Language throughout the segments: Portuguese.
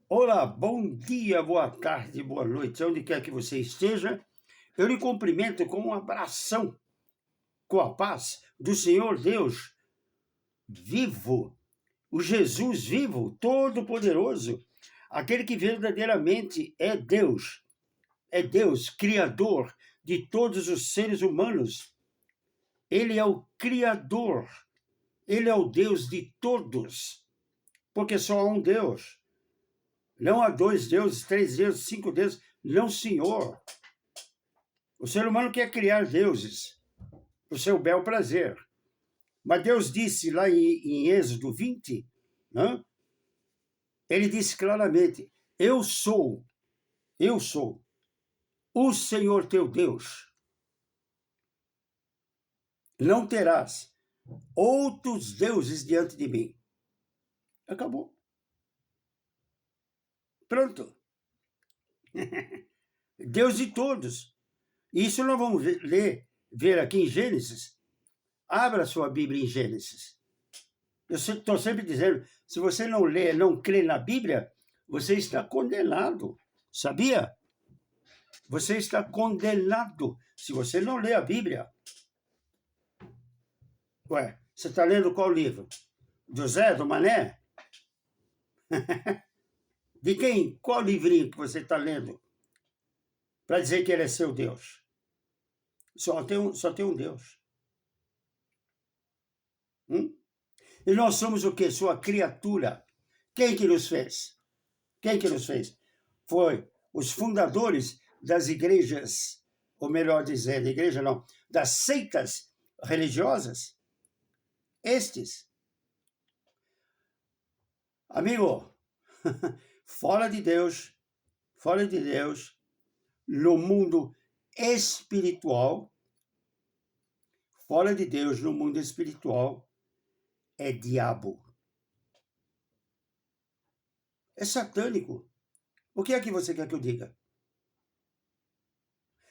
Olá, bom dia, boa tarde, boa noite, onde quer que você esteja. Eu lhe cumprimento com um abração, com a paz do Senhor Deus vivo, o Jesus vivo, todo-poderoso, aquele que verdadeiramente é Deus, Criador de todos os seres humanos. Ele é o Criador, ele é o Deus de todos, porque só há um Deus. Não há dois deuses, três deuses, cinco deuses, não, senhor. O ser humano quer criar deuses para o seu bel prazer. Mas Deus disse lá em Êxodo 20, né? Ele disse claramente: eu sou o Senhor teu Deus. Não terás outros deuses diante de mim. Acabou. Pronto. Deus de todos. Isso nós vamos ver aqui em Gênesis. Abra sua Bíblia em Gênesis. Eu estou sempre dizendo, se você não lê, não crê na Bíblia, você está condenado. Sabia? Você está condenado se você não lê a Bíblia. Ué, você está lendo qual livro? Do Zé, do Mané? De quem? Qual livrinho que você está lendo? Para dizer que ele é seu Deus. Só tem um Deus. E nós somos o quê? Sua criatura. Quem que nos fez? Quem que nos fez? Foi os fundadores das igrejas, ou melhor dizendo, igreja não, das seitas religiosas. Estes. Amigo, fora de Deus, no mundo espiritual, fora de Deus, no mundo espiritual, é diabo. É satânico. O que é que você quer que eu diga?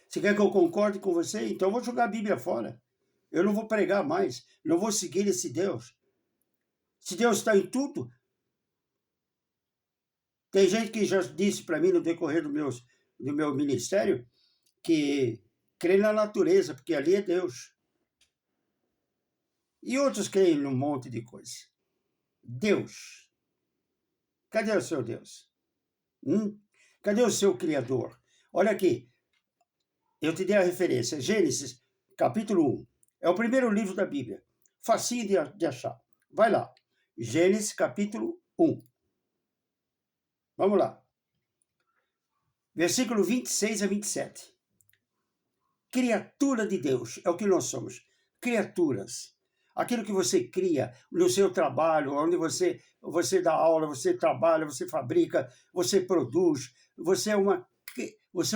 Você quer que eu concorde com você? Então eu vou jogar a Bíblia fora. Eu não vou pregar mais. Não vou seguir esse Deus. Se Deus está em tudo. Tem gente que já disse para mim no decorrer do meu ministério que crê na natureza, porque ali é Deus. E outros creem num monte de coisa. Deus. Cadê o seu Deus? Cadê o seu Criador? Olha aqui, eu te dei a referência. Gênesis, capítulo 1. É o primeiro livro da Bíblia. Facinho de achar. Vai lá. Gênesis, capítulo 1. Vamos lá. Versículo 26 a 27. Criatura de Deus é o que nós somos. Criaturas. Aquilo que você cria no seu trabalho, onde você dá aula, você trabalha, você fabrica, você produz. Você é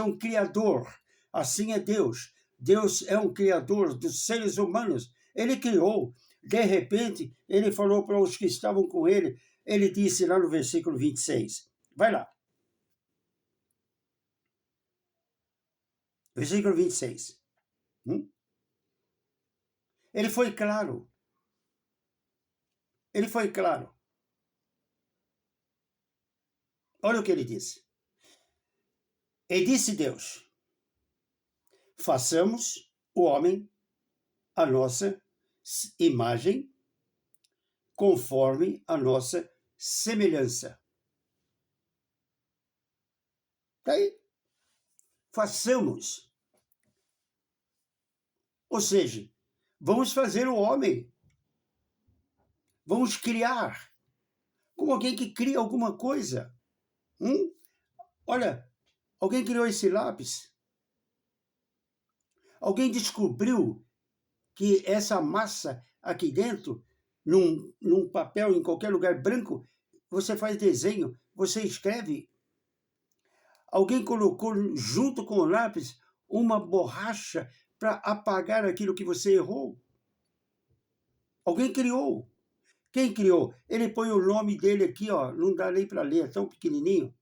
um criador. Assim é Deus. Deus é um criador dos seres humanos. Ele criou. De repente, ele falou para os que estavam com ele, ele disse lá no versículo 26. Vai lá. Versículo 26. Ele foi claro. Ele foi claro. Olha o que ele disse. E disse Deus: façamos o homem a nossa imagem, conforme a nossa semelhança. Está aí. Façamos. Ou seja, vamos fazer o homem. Vamos criar. Como alguém que cria alguma coisa. Olha, alguém criou esse lápis. Alguém descobriu que essa massa aqui dentro, num papel, em qualquer lugar branco, você faz desenho, você escreve. Alguém colocou junto com o lápis uma borracha para apagar aquilo que você errou. Alguém criou. Quem criou? Ele põe o nome dele aqui, ó, não dá nem para ler, é tão pequenininho.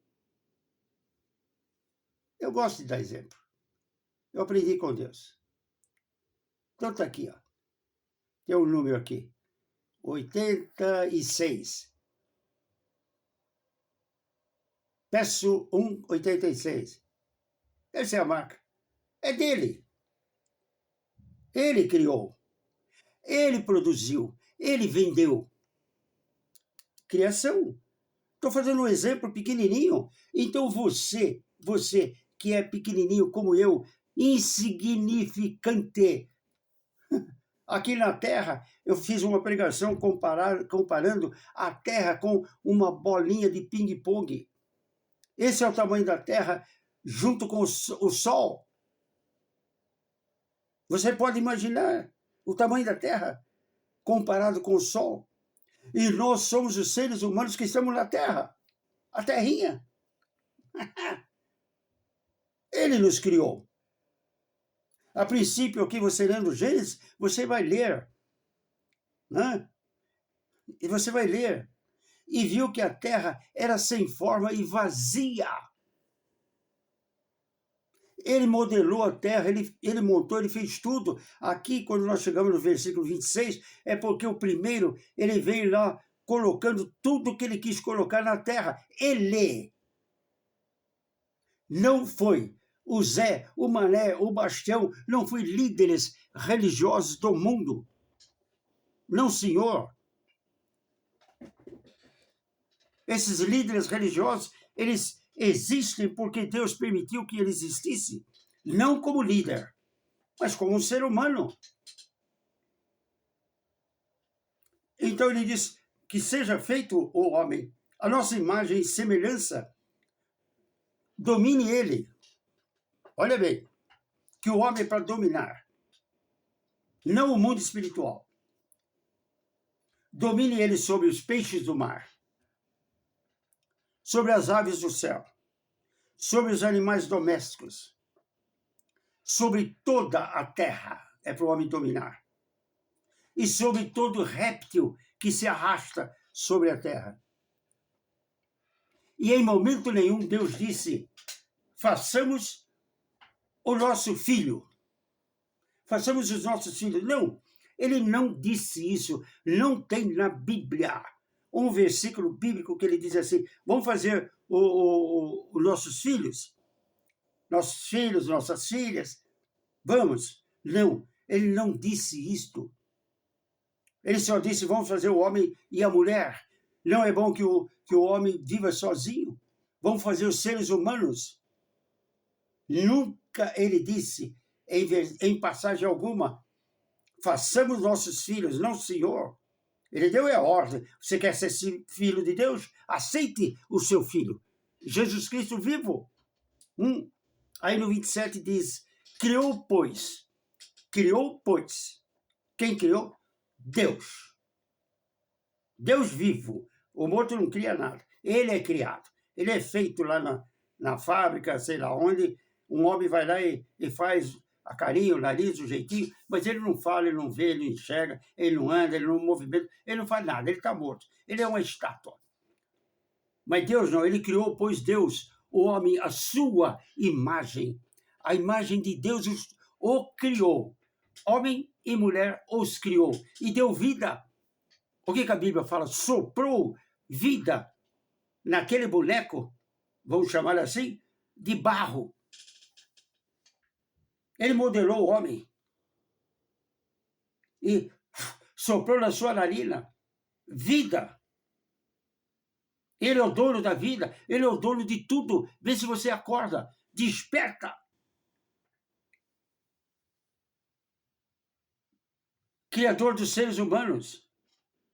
Eu gosto de dar exemplo. Eu aprendi com Deus. Então tá aqui, ó. Tem um número aqui. 86. Verso 1:86. Essa é a marca. É dele. Ele criou. Ele produziu. Ele vendeu. Criação. Estou fazendo um exemplo pequenininho. Então você que é pequenininho como eu, insignificante. Aqui na Terra, eu fiz uma pregação comparando a Terra com uma bolinha de ping-pong. Esse é o tamanho da Terra junto com o Sol. Você pode imaginar o tamanho da Terra comparado com o Sol? E nós somos os seres humanos que estamos na Terra, a terrinha. Ele nos criou. A princípio, aqui você lendo Gênesis, você vai ler, né? E você vai ler, e viu que a terra era sem forma e vazia. Ele modelou a terra, ele montou, ele fez tudo. Aqui, quando nós chegamos no versículo 26, é porque o primeiro, ele veio lá colocando tudo que ele quis colocar na terra. Ele não foi o Zé, o Mané, o Bastião, não foi líderes religiosos do mundo. Não, senhor. Esses líderes religiosos, eles existem porque Deus permitiu que ele existisse. Não como líder, mas como um ser humano. Então ele diz que seja feito o homem, a nossa imagem e semelhança, domine ele. Olha bem, que o homem é para dominar, não o mundo espiritual. Domine ele sobre os peixes do mar, sobre as aves do céu, sobre os animais domésticos, sobre toda a terra é para o homem dominar, e sobre todo réptil que se arrasta sobre a terra. E em momento nenhum Deus disse, façamos o nosso filho. Façamos os nossos filhos. Não, ele não disse isso. Não tem na Bíblia um versículo bíblico que ele diz assim, vamos fazer os nossos filhos, nossas filhas, vamos. Não, ele não disse isto. Ele só disse, vamos fazer o homem e a mulher. Não é bom que o homem viva sozinho. Vamos fazer os seres humanos. Nunca ele disse, em passagem alguma, façamos nossos filhos, não, senhor. Ele deu a ordem. Você quer ser filho de Deus? Aceite o seu filho. Jesus Cristo vivo. Aí no 27 diz, criou, pois. Quem criou? Deus. Deus vivo. O morto não cria nada. Ele é criado. Ele é feito lá na fábrica, sei lá onde. Um homem vai lá e faz a carinha, o nariz, o jeitinho, mas ele não fala, ele não vê, ele não enxerga, ele não anda, ele não movimenta, ele não faz nada, ele está morto. Ele é uma estátua. Mas Deus não, ele criou, pois Deus, o homem, a sua imagem. A imagem de Deus o criou. Homem e mulher os criou e deu vida. O que a Bíblia fala? Soprou vida naquele boneco, vamos chamar assim, de barro. Ele modelou o homem e soprou na sua narina vida. Ele é o dono da vida, ele é o dono de tudo. Vê se você acorda, desperta. Criador dos seres humanos.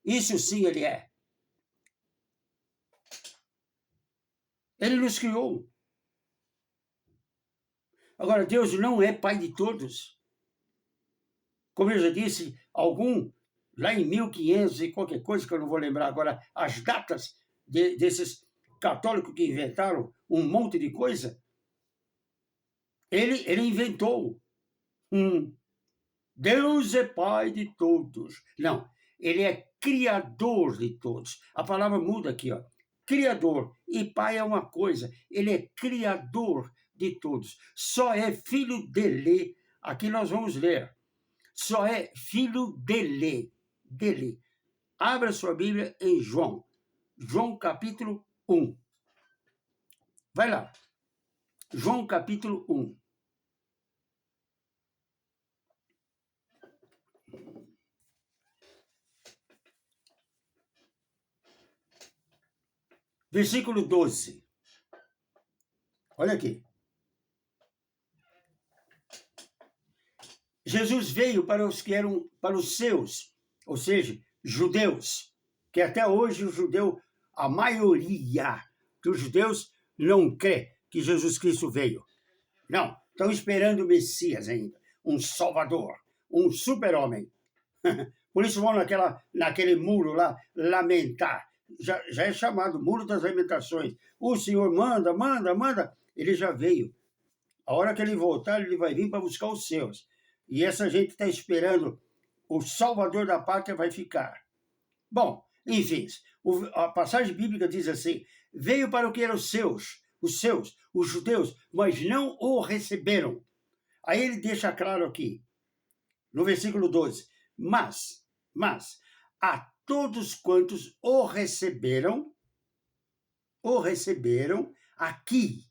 Isso sim ele é. Ele nos criou. Agora, Deus não é pai de todos. Como eu já disse, lá em 1500 e qualquer coisa, que eu não vou lembrar agora, as datas desses católicos que inventaram um monte de coisa, ele inventou. Deus é pai de todos. Não, ele é criador de todos. A palavra muda aqui, ó. Criador e pai é uma coisa, ele é criador de todos. Só é filho dele, aqui nós vamos ler, só é filho dele. Abra sua Bíblia em João capítulo 1. Vai lá. João capítulo 1. Versículo 12. Olha aqui. Jesus veio para os que eram para os seus, ou seja, judeus, que até hoje o judeu, a maioria dos judeus não crê que Jesus Cristo veio. Não, estão esperando o Messias ainda, um Salvador, um super-homem. Por isso vão naquele muro lá lamentar. Já é chamado Muro das Lamentações. O Senhor manda, manda, manda. Ele já veio. A hora que ele voltar, ele vai vir para buscar os seus. E essa gente está esperando o Salvador da pátria vai ficar. Bom, enfim, a passagem bíblica diz assim, veio para o que eram os seus, os judeus, mas não o receberam. Aí ele deixa claro aqui, no versículo 12, mas, a todos quantos o receberam aqui.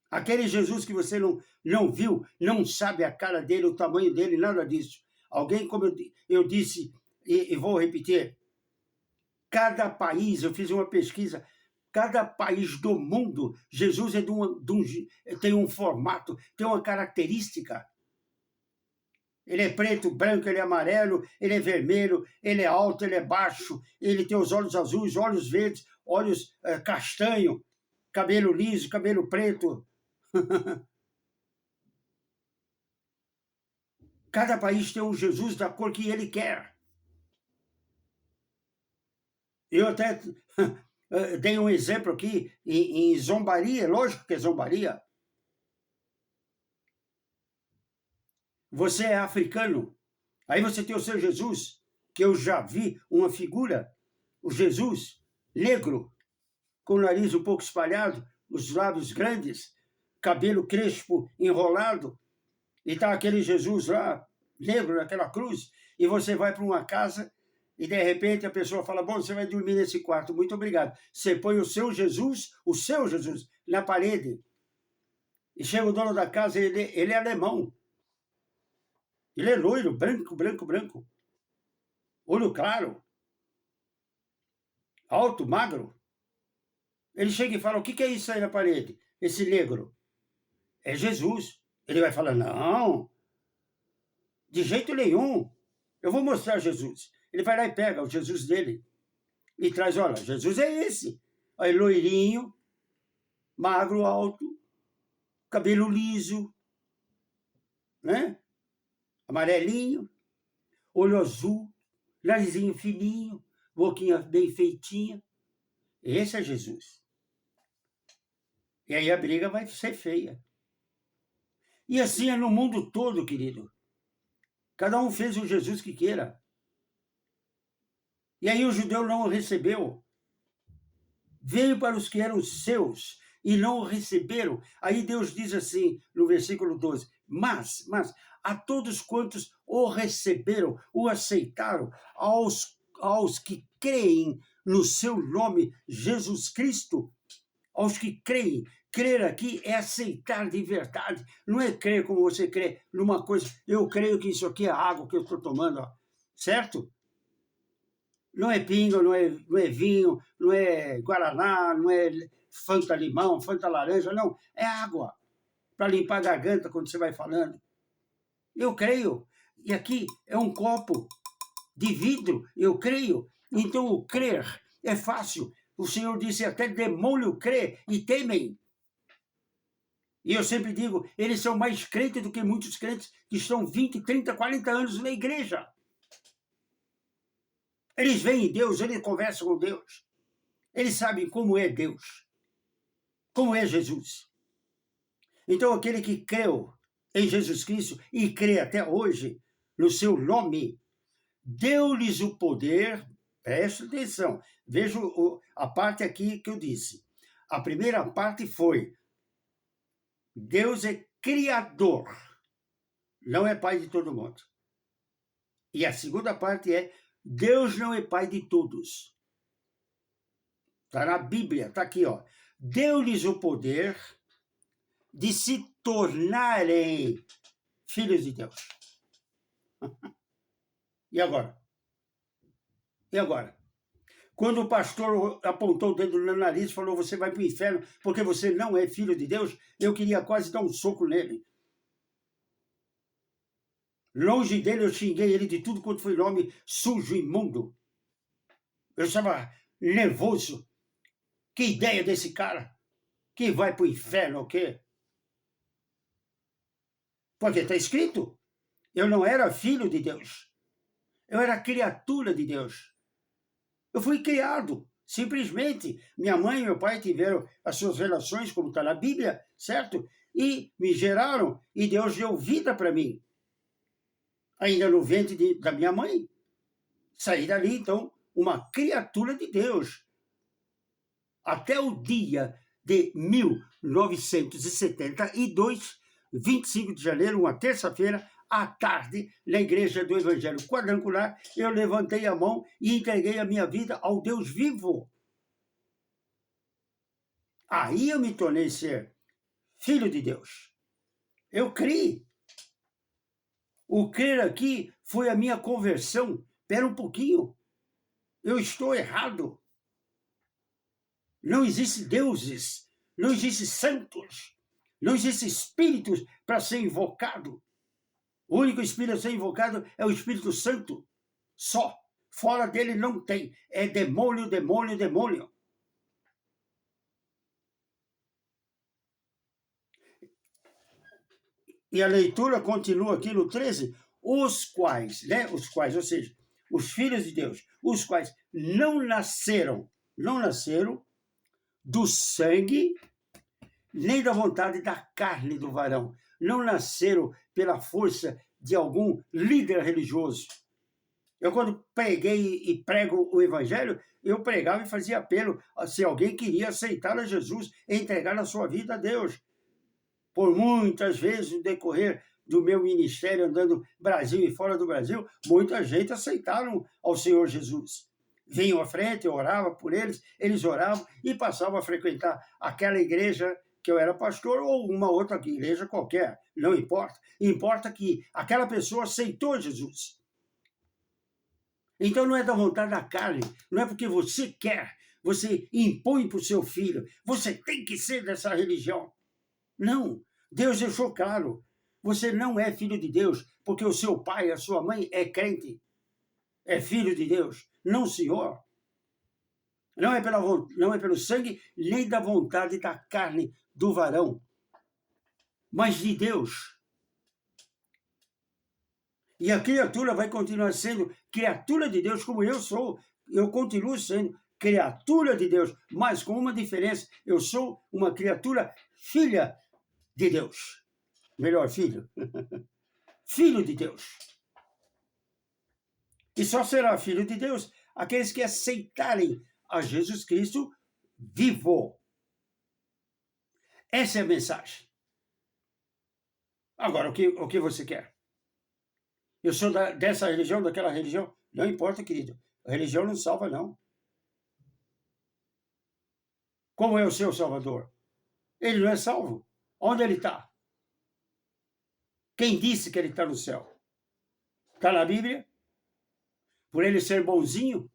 Aquele Jesus que você não viu, não sabe a cara dele, o tamanho dele, nada disso. Alguém, como eu disse, e vou repetir, cada país, eu fiz uma pesquisa, cada país do mundo, Jesus é tem um formato, tem uma característica. Ele é preto, branco, ele é amarelo, ele é vermelho, ele é alto, ele é baixo, ele tem os olhos azuis, olhos verdes, olhos castanho, cabelo liso, cabelo preto. Cada país tem um Jesus da cor que ele quer. Eu até dei um exemplo aqui em zombaria, lógico que é zombaria. Você é africano, aí você tem o seu Jesus, que eu já vi uma figura, o Jesus negro, com o nariz um pouco espalhado, os lábios grandes, cabelo crespo enrolado, e está aquele Jesus lá, negro, naquela cruz, e você vai para uma casa e, de repente, a pessoa fala, bom, você vai dormir nesse quarto, muito obrigado. Você põe o seu Jesus, na parede. E chega o dono da casa, ele é alemão. Ele é loiro, branco, branco, branco. Olho claro. Alto, magro. Ele chega e fala, o que é isso aí na parede? Esse negro. É Jesus. Ele vai falar, não, de jeito nenhum. Eu vou mostrar Jesus. Ele vai lá e pega o Jesus dele e traz, olha, Jesus é esse. Aí loirinho, magro, alto, cabelo liso, né? Amarelinho, olho azul, narizinho fininho, boquinha bem feitinha. Esse é Jesus. E aí a briga vai ser feia. E assim é no mundo todo, querido. Cada um fez o Jesus que queira. E aí o judeu não o recebeu. Veio para os que eram seus e não o receberam. Aí Deus diz assim, no versículo 12, mas, a todos quantos o receberam, o aceitaram, aos que creem no seu nome, Jesus Cristo, aos que creem. Crer aqui é aceitar de verdade, não é crer como você crê numa coisa, eu creio que isso aqui é água que eu estou tomando, ó, certo? Não é pinga, não é vinho, não é guaraná, não é Fanta limão, Fanta laranja, não. É água para limpar a garganta quando você vai falando. Eu creio. E aqui é um copo de vidro, eu creio. Então o crer é fácil. O Senhor disse até demônio crê e temem. E eu sempre digo, eles são mais crentes do que muitos crentes que estão 20, 30, 40 anos na igreja. Eles veem Deus, eles conversam com Deus. Eles sabem como é Deus. Como é Jesus. Então, aquele que creu em Jesus Cristo e crê até hoje no seu nome, deu-lhes o poder, preste atenção, veja a parte aqui que eu disse. A primeira parte foi, Deus é criador, não é pai de todo mundo. E a segunda parte é, Deus não é pai de todos. Está na Bíblia, está aqui, ó. Deu-lhes o poder de se tornarem filhos de Deus. E agora? E agora? Quando o pastor apontou o dedo no nariz e falou, você vai para o inferno porque você não é filho de Deus, eu queria quase dar um soco nele. Longe dele, eu xinguei ele de tudo quanto foi nome sujo, imundo. Eu estava nervoso. Que ideia desse cara? Que vai para o inferno, o quê? Porque está escrito. Eu não era filho de Deus. Eu era criatura de Deus. Eu fui criado. Simplesmente, minha mãe e meu pai tiveram as suas relações, como está na Bíblia, certo? E me geraram, e Deus deu vida para mim. Ainda no ventre da minha mãe. Saí dali, então, uma criatura de Deus. Até o dia de 1972, 25 de janeiro, uma terça-feira, à tarde, na igreja do Evangelho Quadrangular, eu levantei a mão e entreguei a minha vida ao Deus vivo. Aí eu me tornei ser filho de Deus. Eu criei. O crer aqui foi a minha conversão. Espera um pouquinho. Eu estou errado. Não existem deuses, não existem santos, não existem espíritos para ser invocado. O único espírito a ser invocado é o Espírito Santo. Só. Fora dele não tem. É demônio, demônio, demônio. E a leitura continua aqui no 13. Os quais, ou seja, os filhos de Deus, os quais não nasceram do sangue, nem da vontade da carne do varão. Não nasceram pela força de algum líder religioso. Eu, quando preguei e prego o evangelho, eu pregava e fazia apelo se alguém queria aceitar a Jesus e entregar a sua vida a Deus. Por muitas vezes, no decorrer do meu ministério, andando Brasil e fora do Brasil, muita gente aceitaram ao Senhor Jesus. Vinham à frente, eu orava por eles, eles oravam e passavam a frequentar aquela igreja que eu era pastor ou uma outra igreja qualquer, não importa. Importa que aquela pessoa aceitou Jesus. Então não é da vontade da carne, não é porque você quer, você impõe para o seu filho, você tem que ser dessa religião. Não, Deus deixou claro, você não é filho de Deus porque o seu pai, a sua mãe é crente, é filho de Deus. Não, senhor. Não é pelo sangue, nem da vontade da carne do varão, mas de Deus. E a criatura vai continuar sendo criatura de Deus, como eu sou. Eu continuo sendo criatura de Deus, mas com uma diferença. Eu sou uma criatura filha de Deus. Melhor, filho. Filho de Deus. E só será filho de Deus aqueles que aceitarem a Jesus Cristo vivo. Essa é a mensagem. Agora, o que você quer? Eu sou dessa religião, daquela religião? Não importa, querido. A religião não salva, não. Como é o seu Salvador? Ele não é salvo. Onde ele está? Quem disse que ele está no céu? Está na Bíblia? Por ele ser bonzinho?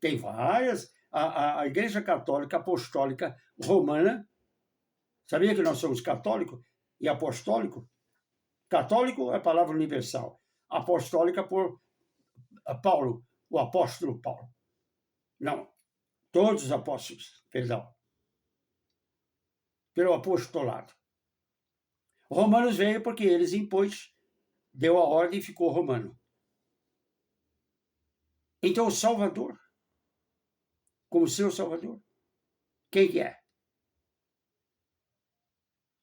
Tem várias. A Igreja Católica Apostólica Romana, sabia que nós somos católicos e apostólico? Católico é a palavra universal. Apostólica por Paulo, o apóstolo Paulo. Não, todos os apóstolos, perdão. Pelo apostolado. Romanos veio porque eles impôs, deu a ordem e ficou romano. Então o Salvador, como seu Salvador, quem que é?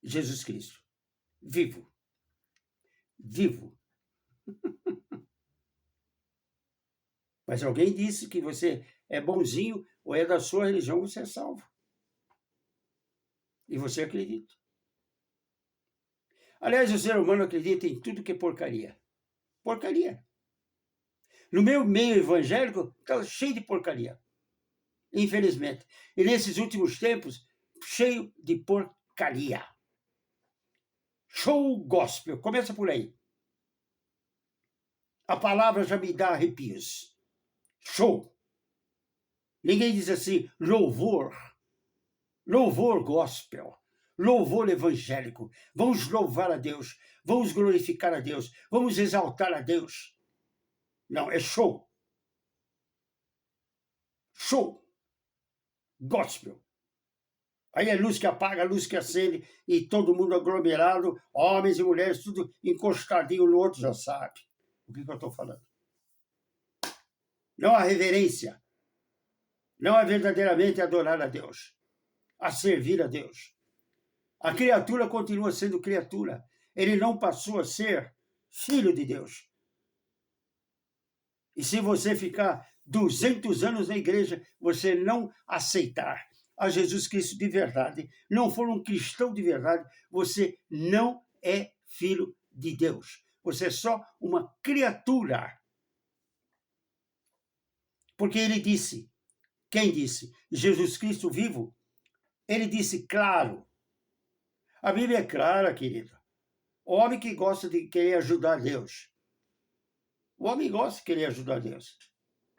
Jesus Cristo. Vivo. Vivo. Mas alguém disse que você é bonzinho ou é da sua religião, você é salvo. E você acredita. Aliás, o ser humano acredita em tudo que é porcaria. Porcaria. No meu meio evangélico, está cheio de porcaria. infelizmente. E nesses últimos tempos, cheio de porcaria. Show gospel, começa por aí. A palavra já me dá arrepios. Show. Ninguém diz assim, louvor gospel, louvor evangélico. Vamos louvar a Deus, vamos glorificar a Deus, vamos exaltar a Deus. Não, é show. Show. Gospel. Aí é luz que apaga, luz que acende, e todo mundo aglomerado, homens e mulheres, tudo encostadinho no outro, já sabe o que eu estou falando. Não há reverência. Não é verdadeiramente adorar a Deus, a servir a Deus. A criatura continua sendo criatura. Ele não passou a ser filho de Deus. E se você ficar 200 anos na igreja, você não aceitar a Jesus Cristo de verdade, não for um cristão de verdade, você não é filho de Deus. Você é só uma criatura. Porque ele disse, quem disse? Jesus Cristo vivo. Ele disse claro. A Bíblia é clara, querido. O homem que gosta de querer ajudar Deus. O homem gosta de querer ajudar Deus.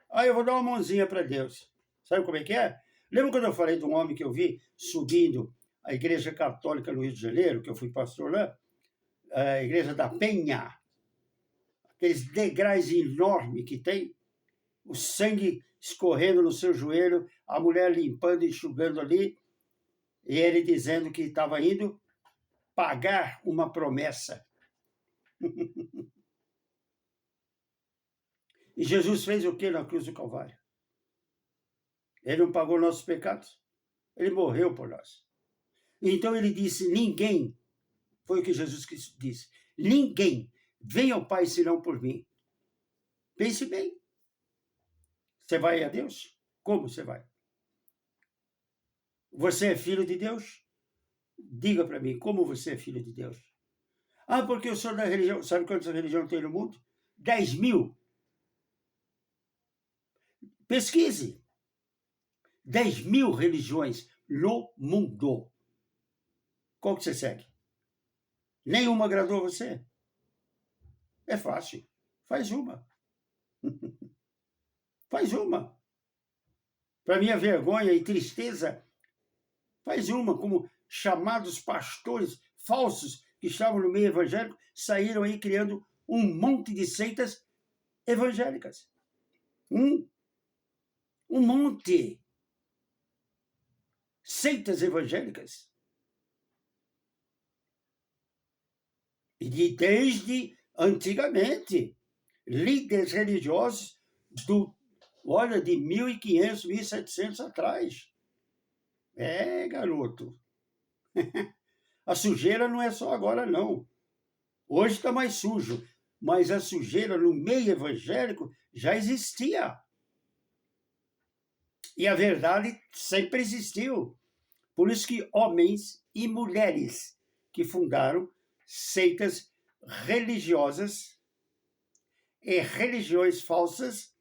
Ah, eu vou dar uma mãozinha para Deus. Sabe como é que é? Lembra quando eu falei de um homem que eu vi subindo a Igreja Católica no Rio de Janeiro, que eu fui pastor lá? A Igreja da Penha. Aqueles degraus enormes que tem. O sangue escorrendo no seu joelho, a mulher limpando e enxugando ali, e ele dizendo que estava indo pagar uma promessa. E Jesus fez o que na cruz do Calvário? Ele não pagou nossos pecados? Ele morreu por nós. Então ele disse, ninguém, foi o que Jesus Cristo disse, ninguém vem ao Pai senão por mim. Pense bem. Você vai a Deus? Como você vai? Você é filho de Deus? Diga para mim, como você é filho de Deus? Ah, porque eu sou da religião. Sabe quantas religiões tem no mundo? 10.000. Pesquise. 10.000 religiões no mundo. Qual que você segue? Nenhuma agradou você? É fácil. Faz uma. Faz uma. Para minha vergonha e tristeza, faz uma, como chamados pastores falsos que estavam no meio evangélico, saíram aí criando um monte de seitas evangélicas. Um monte. Seitas evangélicas. E desde antigamente, líderes religiosos de 1.500, 1.700 atrás. É, garoto. A sujeira não é só agora, não. Hoje está mais sujo, mas a sujeira no meio evangélico já existia. E a verdade sempre existiu. Por isso que homens e mulheres que fundaram seitas religiosas e religiões falsas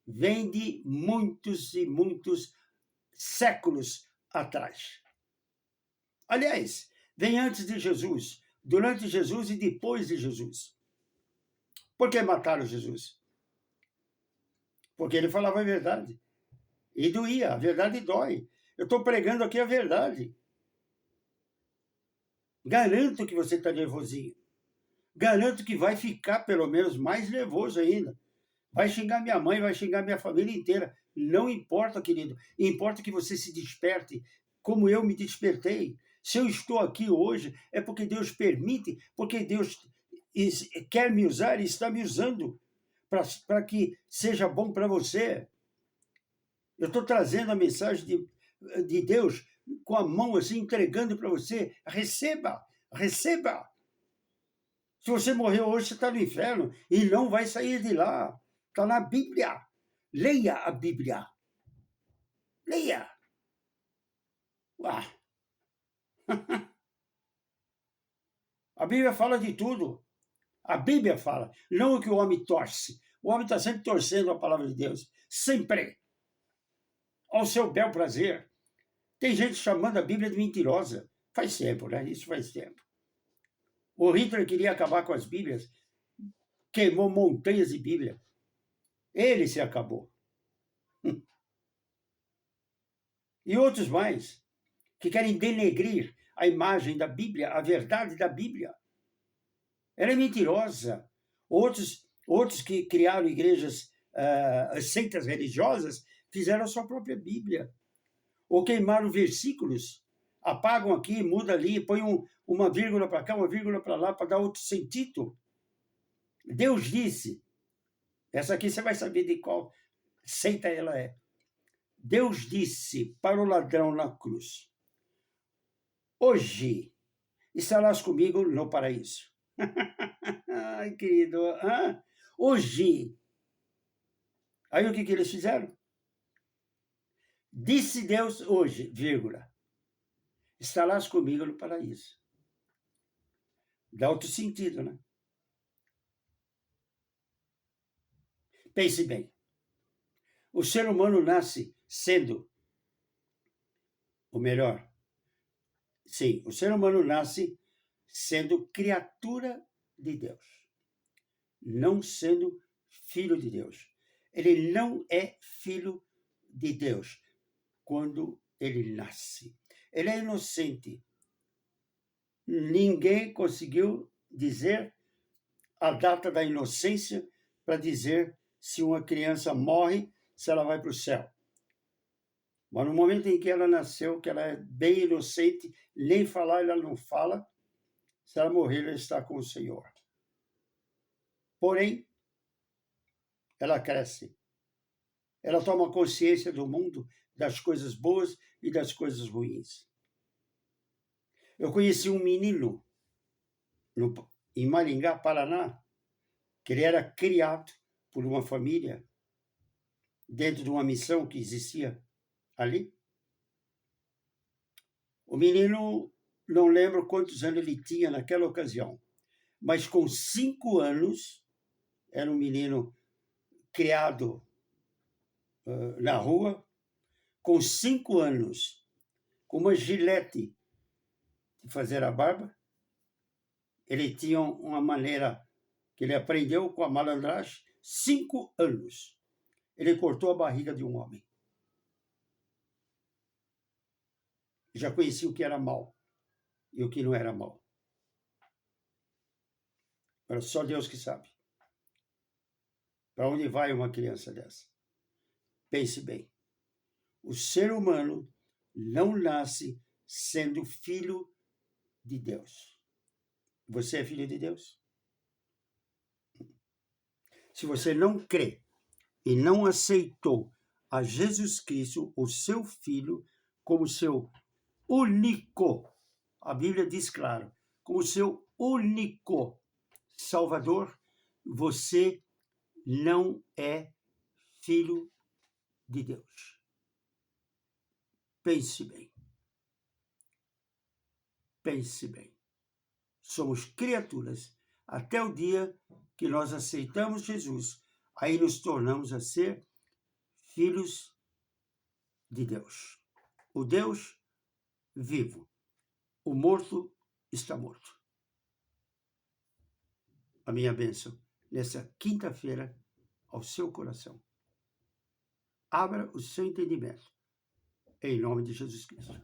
vêm de muitos e muitos séculos atrás. Aliás, vem antes de Jesus, durante Jesus e depois de Jesus. Por que mataram Jesus? Porque ele falava a verdade. E doía, a verdade dói. Eu estou pregando aqui a verdade. Garanto que você está nervosinho. Garanto que vai ficar, pelo menos, mais nervoso ainda. Vai xingar minha mãe, vai xingar minha família inteira. Não importa, querido. Importa que você se desperte, como eu me despertei. Se eu estou aqui hoje, é porque Deus permite, porque Deus quer me usar e está me usando para que seja bom para você. Eu estou trazendo a mensagem de Deus com a mão assim, entregando para você. Receba, receba. Se você morreu hoje, você está no inferno e não vai sair de lá. Está na Bíblia. Leia a Bíblia. Leia. Uau. A Bíblia fala de tudo. A Bíblia fala, não o que o homem torce. O homem está sempre torcendo a palavra de Deus. Sempre. ao seu bel prazer. Tem gente chamando a Bíblia de mentirosa. Faz tempo, né? Isso faz tempo. O Hitler queria acabar com as Bíblias, queimou montanhas de Bíblia. Ele se acabou. E outros mais, que querem denegrir a imagem da Bíblia, a verdade da Bíblia. Ela é mentirosa. Outros que criaram igrejas, seitas religiosas, fizeram a sua própria Bíblia. Ou queimaram versículos, apagam aqui, muda ali, põe uma vírgula para cá, uma vírgula para lá, para dar outro sentido. Deus disse, essa aqui você vai saber de qual seita ela é. Deus disse para o ladrão na cruz: hoje estarás comigo no paraíso. Ai, querido, hoje. Aí o que eles fizeram? Disse Deus hoje, vírgula, estarás comigo no paraíso. Dá outro sentido, né? Pense bem. O ser humano nasce sendo, ou melhor, sim, o ser humano nasce sendo criatura de Deus, não sendo filho de Deus. Ele não é filho de Deus quando ele nasce. Ele é inocente. Ninguém conseguiu dizer a data da inocência para dizer se uma criança morre, se ela vai para o céu. Mas no momento em que ela nasceu, que ela é bem inocente, nem falar ela não fala, se ela morrer, ela está com o Senhor. Porém, ela cresce. Ela toma consciência do mundo, das coisas boas e das coisas ruins. Eu conheci um menino em Maringá, Paraná, que ele era criado por uma família dentro de uma missão que existia ali. O menino, não lembro quantos anos ele tinha naquela ocasião, mas com 5 anos, era um menino criado na rua, com 5 anos, com uma gilete de fazer a barba. Ele tinha uma maneira que ele aprendeu com a malandragem. 5 anos. Ele cortou a barriga de um homem. Já conhecia o que era mal e o que não era mal. Era só Deus que sabe. Para onde vai uma criança dessa? Pense bem. O ser humano não nasce sendo filho de Deus. Você é filho de Deus? Se você não crê e não aceitou a Jesus Cristo, o seu Filho, como seu único, a Bíblia diz claro, como seu único Salvador, você não é filho de Deus. Pense bem. Pense bem. Somos criaturas até o dia que nós aceitamos Jesus. Aí nos tornamos a ser filhos de Deus. O Deus vivo. O morto está morto. A minha bênção nessa quinta-feira ao seu coração. Abra o seu entendimento. Em nome de Jesus Cristo.